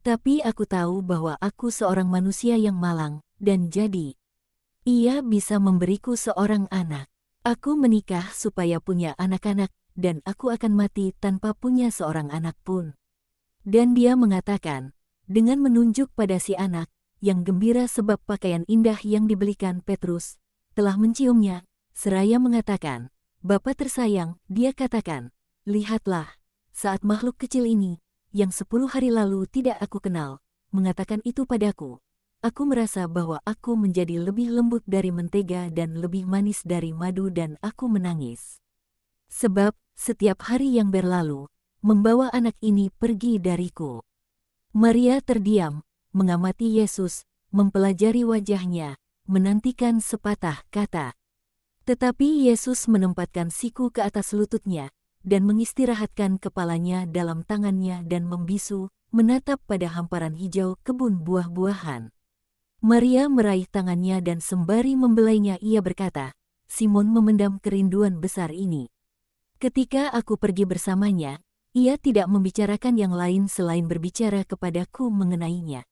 Tapi aku tahu bahwa aku seorang manusia yang malang, dan jadi, ia bisa memberiku seorang anak. Aku menikah supaya punya anak-anak, dan aku akan mati tanpa punya seorang anak pun. Dan dia mengatakan, dengan menunjuk pada si anak, yang gembira sebab pakaian indah yang dibelikan Petrus, telah menciumnya, seraya mengatakan, Bapa tersayang, dia katakan, lihatlah, saat makhluk kecil ini, yang 10 hari lalu tidak aku kenal, mengatakan itu padaku. Aku merasa bahwa aku menjadi lebih lembut dari mentega dan lebih manis dari madu dan aku menangis. Sebab, setiap hari yang berlalu, membawa anak ini pergi dariku. Maria terdiam, mengamati Yesus, mempelajari wajahnya, menantikan sepatah kata. Tetapi Yesus menempatkan siku ke atas lututnya, dan mengistirahatkan kepalanya dalam tangannya dan membisu, menatap pada hamparan hijau kebun buah-buahan. Maria meraih tangannya dan sembari membelainya ia berkata, Simon memendam kerinduan besar ini. Ketika aku pergi bersamanya, ia tidak membicarakan yang lain selain berbicara kepadaku mengenainya.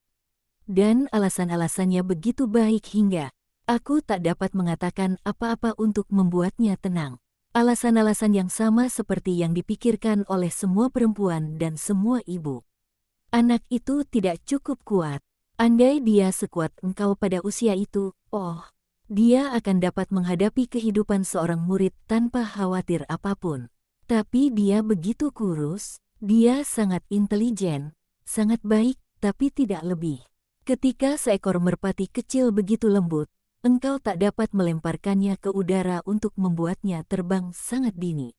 Dan alasan-alasannya begitu baik hingga aku tak dapat mengatakan apa-apa untuk membuatnya tenang. Alasan-alasan yang sama seperti yang dipikirkan oleh semua perempuan dan semua ibu. Anak itu tidak cukup kuat. Andai dia sekuat engkau pada usia itu, dia akan dapat menghadapi kehidupan seorang murid tanpa khawatir apapun. Tapi dia begitu kurus, dia sangat intelijen, sangat baik, tapi tidak lebih. Ketika seekor merpati kecil begitu lembut, engkau tak dapat melemparkannya ke udara untuk membuatnya terbang sangat dini.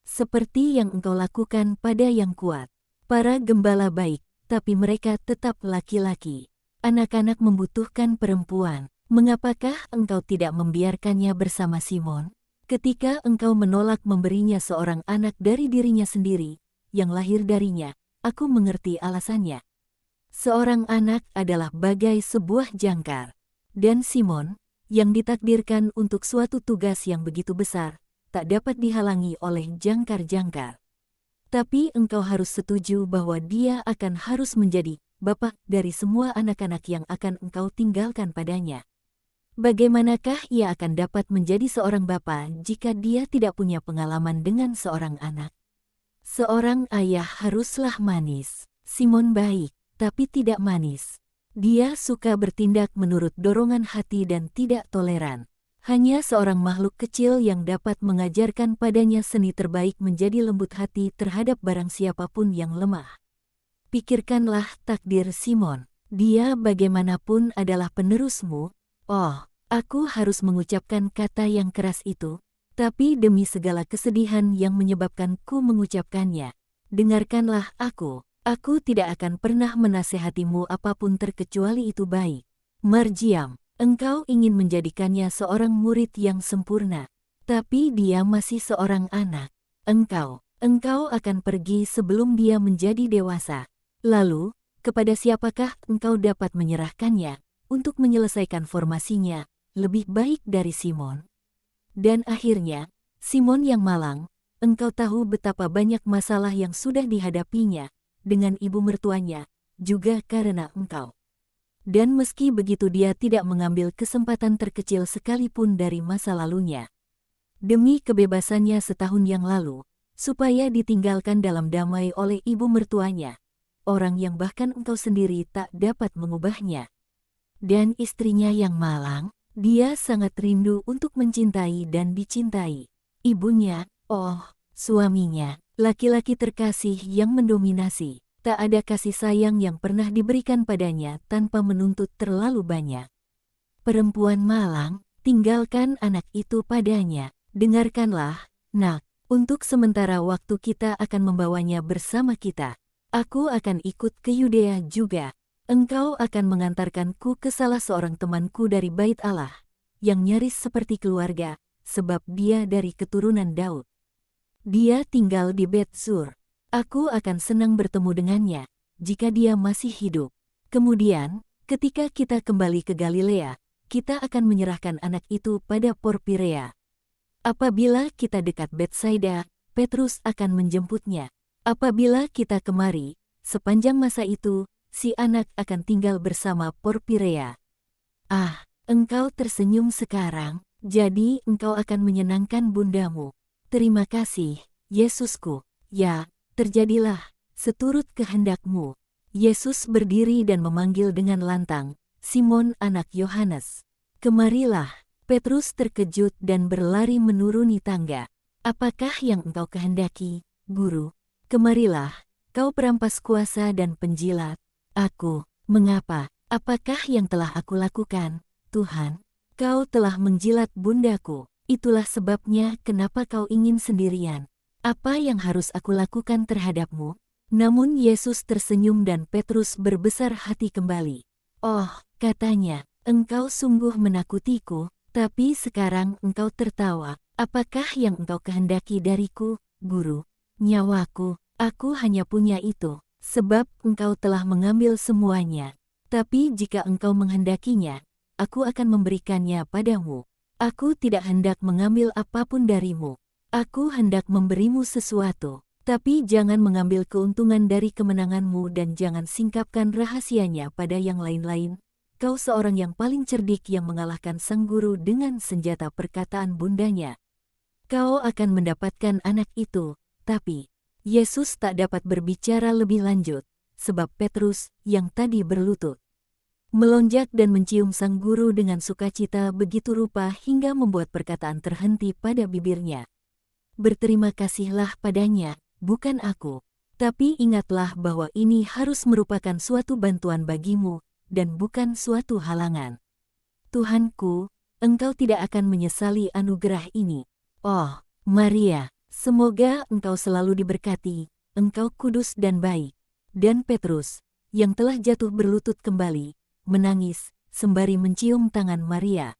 Seperti yang engkau lakukan pada yang kuat. Para gembala baik, tapi mereka tetap laki-laki. Anak-anak membutuhkan perempuan. Mengapakah engkau tidak membiarkannya bersama Simon? Ketika engkau menolak memberinya seorang anak dari dirinya sendiri, yang lahir darinya, aku mengerti alasannya. Seorang anak adalah bagai sebuah jangkar. Dan Simon, yang ditakdirkan untuk suatu tugas yang begitu besar, tak dapat dihalangi oleh jangkar-jangkar. Tapi engkau harus setuju bahwa dia akan harus menjadi bapa dari semua anak-anak yang akan engkau tinggalkan padanya. Bagaimanakah ia akan dapat menjadi seorang bapa jika dia tidak punya pengalaman dengan seorang anak? Seorang ayah haruslah manis. Simon baik, tapi tidak manis. Dia suka bertindak menurut dorongan hati dan tidak toleran. Hanya seorang makhluk kecil yang dapat mengajarkan padanya seni terbaik menjadi lembut hati terhadap barang siapapun yang lemah. Pikirkanlah takdir Simon. Dia bagaimanapun adalah penerusmu. Aku harus mengucapkan kata yang keras itu, tapi demi segala kesedihan yang menyebabkanku mengucapkannya, dengarkanlah aku. Aku tidak akan pernah menasehatimu apapun terkecuali itu baik. Marjiam, engkau ingin menjadikannya seorang murid yang sempurna, tapi dia masih seorang anak. Engkau akan pergi sebelum dia menjadi dewasa. Lalu, kepada siapakah engkau dapat menyerahkannya untuk menyelesaikan formasinya lebih baik dari Simon? Dan akhirnya, Simon yang malang, engkau tahu betapa banyak masalah yang sudah dihadapinya dengan ibu mertuanya, juga karena engkau. Dan meski begitu dia tidak mengambil kesempatan terkecil sekalipun dari masa lalunya. Demi kebebasannya setahun yang lalu, supaya ditinggalkan dalam damai oleh ibu mertuanya. Orang yang bahkan engkau sendiri tak dapat mengubahnya. Dan istrinya yang malang, dia sangat rindu untuk mencintai dan dicintai. Ibunya, suaminya, laki-laki terkasih yang mendominasi. Tak ada kasih sayang yang pernah diberikan padanya tanpa menuntut terlalu banyak. Perempuan malang, tinggalkan anak itu padanya. Dengarkanlah, nak, untuk sementara waktu kita akan membawanya bersama kita. Aku akan ikut ke Yudea juga. Engkau akan mengantarkanku ke salah seorang temanku dari Bait Allah, yang nyaris seperti keluarga, sebab dia dari keturunan Daud. Dia tinggal di Bet-Sur. Aku akan senang bertemu dengannya, jika dia masih hidup. Kemudian, ketika kita kembali ke Galilea, kita akan menyerahkan anak itu pada Porpirea. Apabila kita dekat Betsaida, Petrus akan menjemputnya. Apabila kita kemari, sepanjang masa itu, si anak akan tinggal bersama Porphyria. Ah, engkau tersenyum sekarang, jadi engkau akan menyenangkan bundamu. Terima kasih, Yesusku. Ya, terjadilah, seturut kehendakmu. Yesus berdiri dan memanggil dengan lantang, Simon anak Yohanes. Kemarilah. Petrus terkejut dan berlari menuruni tangga. Apakah yang engkau kehendaki, Guru? Kemarilah, kau perampas kuasa dan penjilat. Aku, mengapa? Apakah yang telah aku lakukan, Tuhan? Kau telah menjilat bundaku, itulah sebabnya kenapa kau ingin sendirian. Apa yang harus aku lakukan terhadapmu? Namun Yesus tersenyum dan Petrus berbesar hati kembali. Oh, katanya, engkau sungguh menakutiku, tapi sekarang engkau tertawa. Apakah yang engkau kehendaki dariku, Guru? Nyawaku, aku hanya punya itu, sebab engkau telah mengambil semuanya. Tapi jika engkau menghendakinya, aku akan memberikannya padamu. Aku tidak hendak mengambil apapun darimu. Aku hendak memberimu sesuatu, tapi jangan mengambil keuntungan dari kemenanganmu dan jangan singkapkan rahasianya pada yang lain-lain. Kau seorang yang paling cerdik yang mengalahkan sang guru dengan senjata perkataan bundanya. Kau akan mendapatkan anak itu, tapi Yesus tak dapat berbicara lebih lanjut, sebab Petrus, yang tadi berlutut, melonjak dan mencium sang guru dengan sukacita begitu rupa hingga membuat perkataan terhenti pada bibirnya. Berterima kasihlah padanya, bukan aku. Tapi ingatlah bahwa ini harus merupakan suatu bantuan bagimu, dan bukan suatu halangan. Tuhanku, engkau tidak akan menyesali anugerah ini. Oh, Maria, semoga engkau selalu diberkati, engkau kudus dan baik. Dan Petrus, yang telah jatuh berlutut kembali, menangis, sembari mencium tangan Maria.